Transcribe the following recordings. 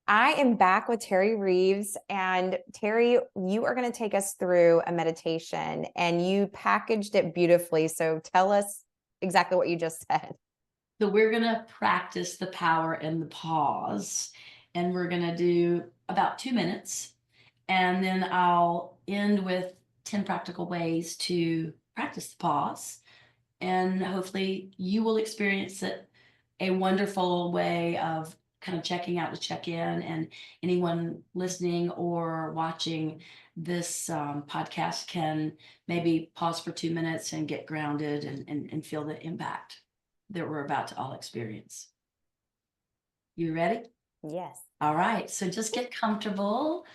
I am back with Terrie Reeves. And Terrie, you are going to take us through a meditation and you packaged it beautifully. So tell us exactly what you just said. So we're going to practice the power and the pause. And we're going to do about 2 minutes. And then I'll end with 10 practical ways to practice the pause. And hopefully you will experience it a wonderful way of kind of checking out to check in. And anyone listening or watching this podcast can maybe pause for 2 minutes and get grounded and feel the impact that we're about to all experience. You ready? Yes. All right. So just get comfortable,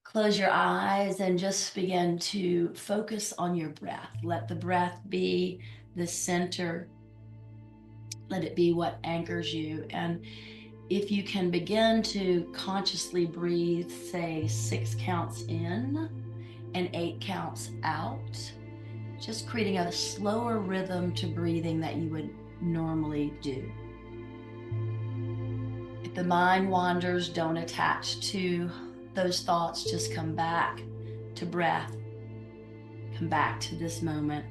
close your eyes, and just begin to focus on your breath. Let the breath be the center. Let it be what anchors you. And if you can begin to consciously breathe, say 6 counts in and 8 counts out, just creating a slower rhythm to breathing that you would normally do. If the mind wanders, don't attach to those thoughts. Just come back to breath, come back to this moment,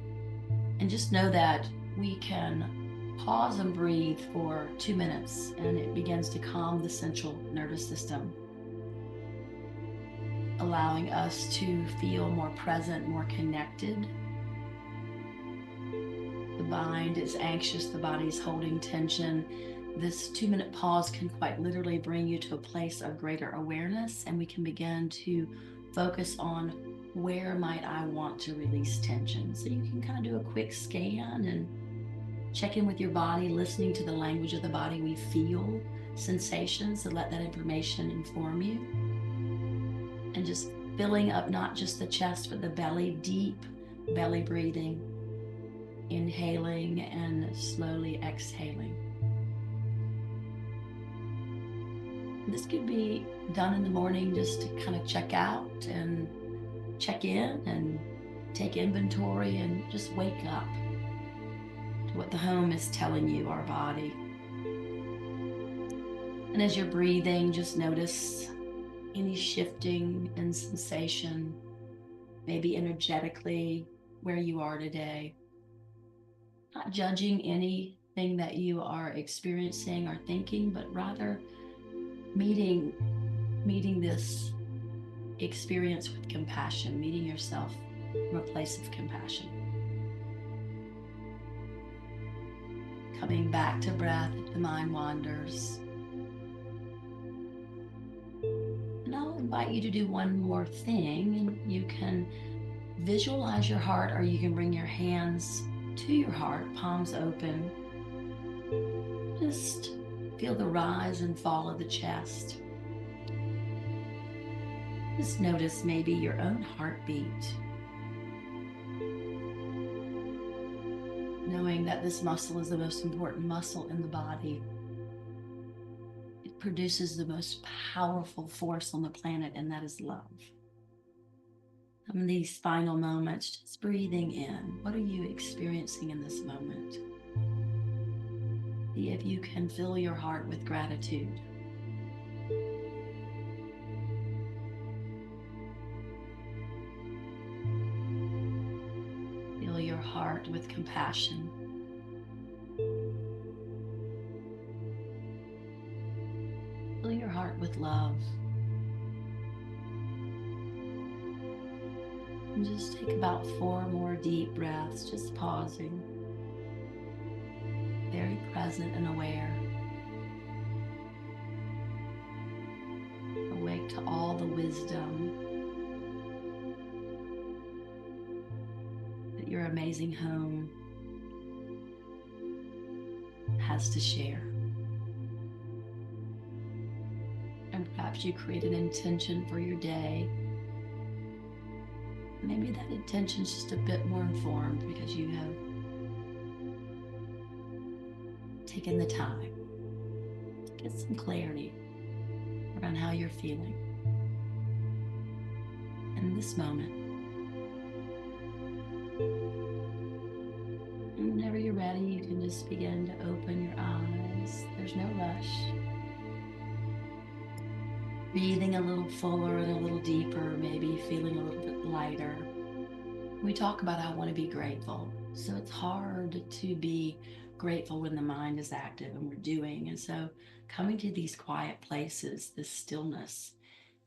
and just know that we can pause and breathe for 2 minutes, and it begins to calm the central nervous system, allowing us to feel more present, more connected. The mind is anxious, the body is holding tension. This 2 minute pause can quite literally bring you to a place of greater awareness, and we can begin to focus on where might I want to release tension. So you can kind of do a quick scan and check in with your body, listening to the language of the body. We feel sensations, so let that information inform you. And just filling up not just the chest, but the belly, deep belly breathing, inhaling and slowly exhaling. This could be done in the morning just to kind of check out and check in and take inventory and just wake up to what the home is telling you, our body. And as you're breathing, just notice any shifting in sensation, maybe energetically where you are today. Not judging anything that you are experiencing or thinking, but rather meeting this experience with compassion, meeting yourself from a place of compassion. Coming back to breath if the mind wanders. And I'll invite you to do one more thing, and you can visualize your heart, or you can bring your hands to your heart, palms open. Just feel the rise and fall of the chest. Just notice maybe your own heartbeat. Knowing that this muscle is the most important muscle in the body. It produces the most powerful force on the planet, and that is love. In these final moments, just breathing in. What are you experiencing in this moment? See if you can fill your heart with gratitude. Fill your heart with compassion. Fill your heart with love. And just take about 4 more deep breaths, just pausing, very present and aware. Awake to all the wisdom that your amazing home has to share. And perhaps you create an intention for your day. Maybe that intention is just a bit more informed because you have taken the time to get some clarity around how you're feeling in this moment. And whenever you're ready, you can just begin to open your eyes. There's no rush. breathing a little fuller and a little deeper, maybe feeling a little bit lighter. We talk about how I want to be grateful. So it's hard to be grateful when the mind is active and we're doing. And so coming to these quiet places, this stillness,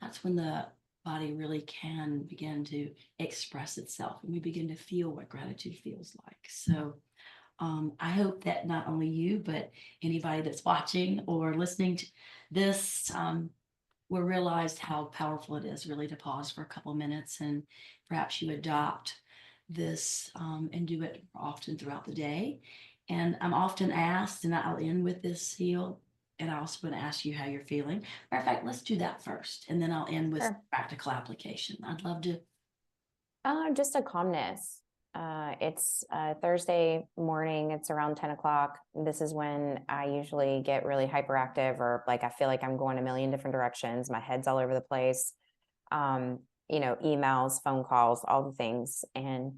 that's when the body really can begin to express itself and we begin to feel what gratitude feels like. So I hope that not only you, but anybody that's watching or listening to this will realize how powerful it is really to pause for a couple of minutes, and perhaps you adopt this and do it often throughout the day. And I'm often asked, and I'll end with this heal, and I also want to ask you how you're feeling. Matter of fact, let's do that first, and then I'll end with Sure. practical application. I'd love to. Just a calmness. It's Thursday morning. It's around 10 o'clock. This is when I usually get really hyperactive, or like I feel like I'm going a million different directions. My head's all over the place. Emails, phone calls, all the things. And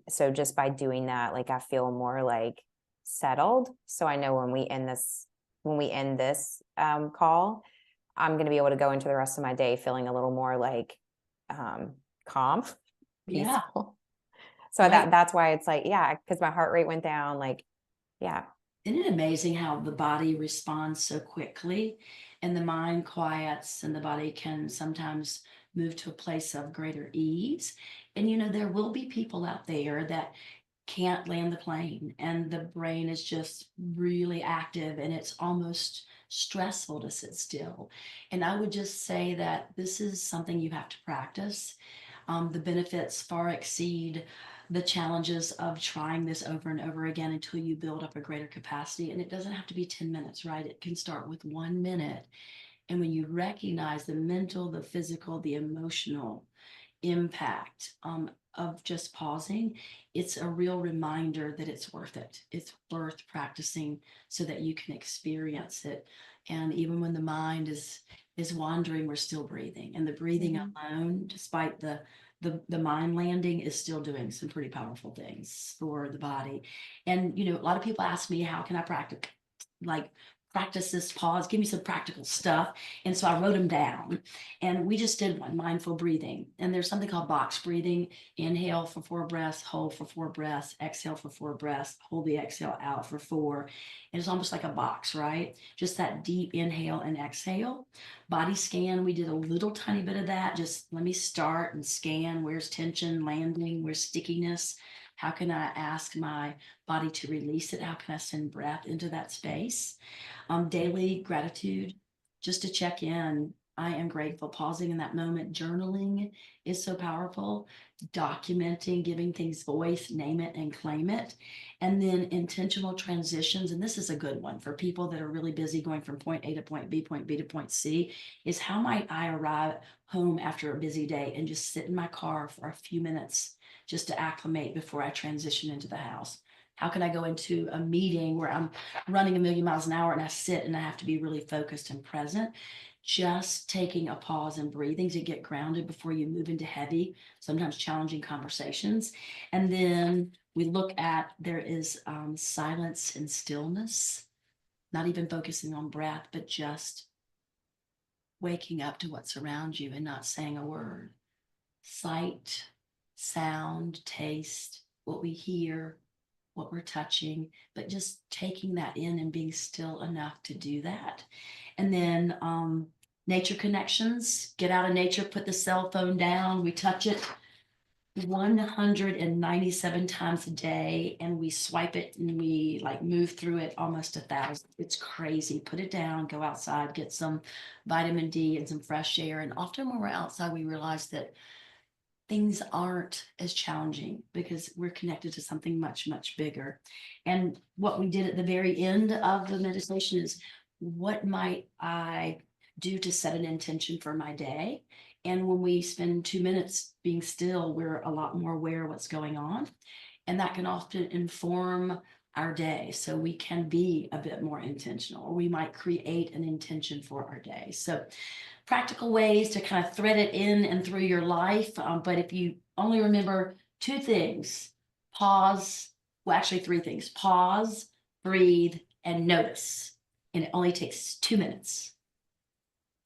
so just by doing that, like I feel more like settled. So I know when we end this call, I'm going to be able to go into the rest of my day feeling a little more like calm, Yeah. peaceful. So Right. that's why it's like, yeah, because my heart rate went down. Like, yeah. Isn't it amazing how the body responds so quickly and the mind quiets and the body can sometimes move to a place of greater ease? And there will be people out there that can't land the plane and the brain is just really active and it's almost stressful to sit still. And I would just say that this is something you have to practice. The benefits far exceed the challenges of trying this over and over again until you build up a greater capacity. And it doesn't have to be 10 minutes, right? It can start with 1 minute. And when you recognize the mental, the physical, the emotional impact of just pausing, it's a real reminder that it's worth it. It's worth practicing so that you can experience it. And even when the mind is wandering, we're still breathing. And the breathing Mhm. alone, despite the mind landing, is still doing some pretty powerful things for the body. And a lot of people ask me, how can I practice this pause? Give me some practical stuff. And so I wrote them down. And we just did one, mindful breathing. And there's something called box breathing. Inhale for 4 breaths, hold for 4 breaths, exhale for 4 breaths, hold the exhale out for 4. And it's almost like a box, right? Just that deep inhale and exhale. Body scan, we did a little tiny bit of that. Just let me start and scan. Where's tension landing? Where's stickiness? How can I ask my body to release it? How can I send breath into that space? Daily gratitude, just to check in. I am grateful. Pausing in that moment. Journaling is so powerful. Documenting, giving things voice, name it and claim it. And then intentional transitions. And this is a good one for people that are really busy going from point A to point B, point B to point C, is how might I arrive home after a busy day and just sit in my car for a few minutes just to acclimate before I transition into the house? How can I go into a meeting where I'm running a million miles an hour and I sit and I have to be really focused and present? Just taking a pause and breathing to get grounded before you move into heavy, sometimes challenging conversations. And then we look at, there is silence and stillness, not even focusing on breath, but just waking up to what's around you and not saying a word. Sight, sound, taste, what we hear, what we're touching, but just taking that in and being still enough to do that. And then nature connections, get out of nature, put the cell phone down, we touch it 197 times a day, and we swipe it and we like move through it almost 1,000. It's crazy. Put it down, go outside, get some vitamin D and some fresh air. And often when we're outside, we realize that things aren't as challenging because we're connected to something much, much bigger. And what we did at the very end of the meditation is, what might I do to set an intention for my day? And when we spend 2 minutes being still, we're a lot more aware of what's going on. And that can often inform our day. So we can be a bit more intentional, or we might create an intention for our day. So practical ways to kind of thread it in and through your life. But if you only remember 2 things, pause, well, actually 3 things: pause, breathe, and notice. And it only takes 2 minutes.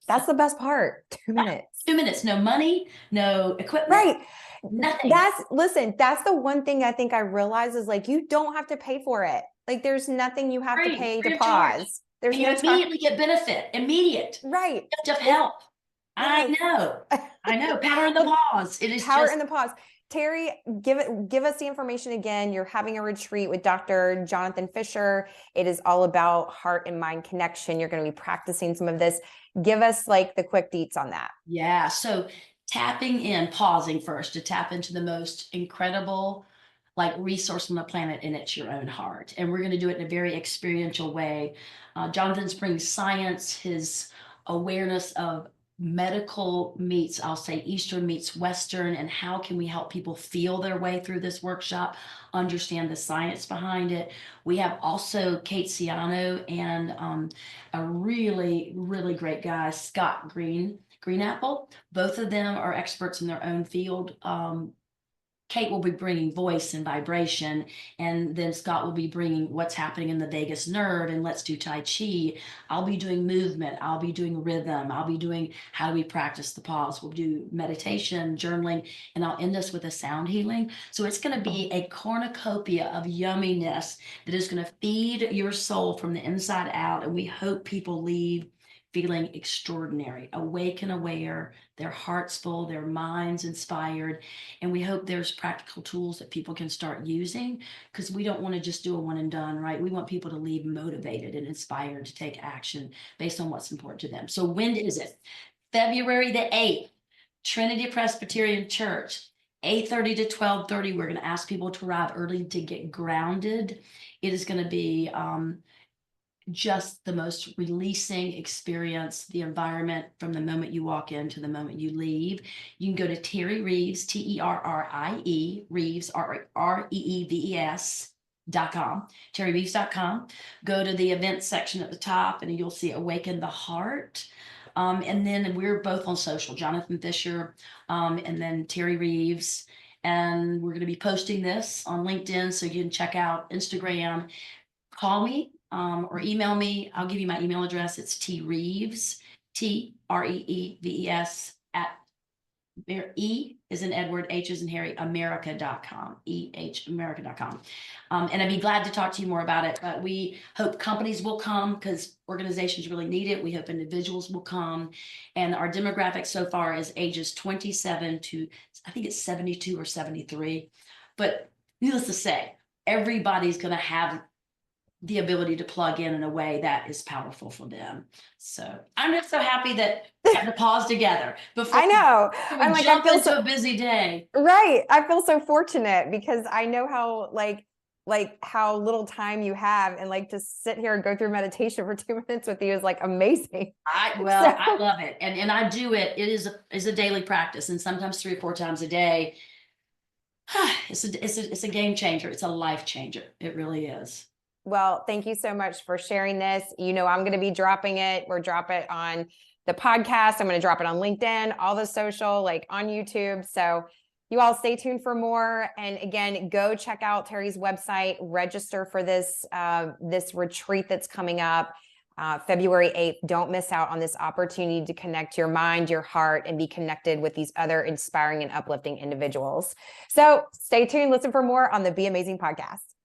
That's the best part. 2 minutes. 2 minutes, no money, no equipment, Right. nothing. That's the one thing I think I realize is like, you don't have to pay for it. Like there's nothing you have to Free, pay free to of charge. pause. There's And you no charge. immediately get benefit, immediate Right. gift of This, help. I yes. know. I know. Power in the pause. It is Power just in the pause. Terrie, give us the information again. You're having a retreat with Dr. Jonathan Fisher. It is all about heart and mind connection. You're going to be practicing some of this. Give us like the quick deets on that. yeah. So tapping in, pausing first to tap into the most incredible like resource on the planet, and it's your own heart. And we're going to do it in a very experiential way. Jonathan's brings science, his awareness of medical meets, I'll say Eastern meets Western, and how can we help people feel their way through this workshop, understand the science behind it. We have also Kate Ciano and a really, really great guy, Scott Greenapple. Both of them are experts in their own field. Kate will be bringing voice and vibration, and then Scott will be bringing what's happening in the vagus nerve and let's do Tai Chi. I'll be doing movement. I'll be doing rhythm. I'll be doing how do we practice the pause. We'll do meditation, journaling, and I'll end this with a sound healing. So it's going to be a cornucopia of yumminess that is going to feed your soul from the inside out. And we hope people leave feeling extraordinary, awake and aware, their hearts full, their minds inspired. And we hope there's practical tools that people can start using, because we don't want to just do a one and done, right? We want people to leave motivated and inspired to take action based on what's important to them. So when is it? February the 8th, Trinity Presbyterian Church, 8:30 to 12:30. We're going to ask people to arrive early to get grounded. It is going to be just the most releasing experience, the environment from the moment you walk in to the moment you leave. You can go to Terrie Reeves, Terrie, Reeves, REEVES.com, terriereeves.com. Go to the events section at the top and you'll see Awaken the Heart. And then we're both on social, Jonathan Fisher, and then Terrie Reeves. And we're going to be posting this on LinkedIn, so you can check out Instagram. Call me or email me. I'll give you my email address. It's Reeves, TREEVES at E is in Edward, H is in Harry, America.com, America.com. And I'd be glad to talk to you more about it. But we hope companies will come because organizations really need it. We hope individuals will come. And our demographic so far is ages 27 to, I think it's 72 or 73. But needless to say, everybody's going to have the ability to plug in a way that is powerful for them. So I'm just so happy that we got to pause together before I know. I'm like, jump into a busy day. Right. I feel so fortunate because I know how how little time you have, and like to sit here and go through meditation for 2 minutes with you is like amazing. I love it. And I do it. It is a daily practice, and sometimes 3 or 4 times a day. It's a game changer. It's a life changer. It really is. Well, thank you so much for sharing this. You know, I'm going to be dropping it. We're dropping it on the podcast. I'm going to drop it on LinkedIn, all the social, like on YouTube. So you all stay tuned for more. And again, go check out Terrie's website, register for this, this retreat that's coming up February 8th. Don't miss out on this opportunity to connect your mind, your heart, and be connected with these other inspiring and uplifting individuals. So stay tuned. Listen for more on the Be Amazing podcast.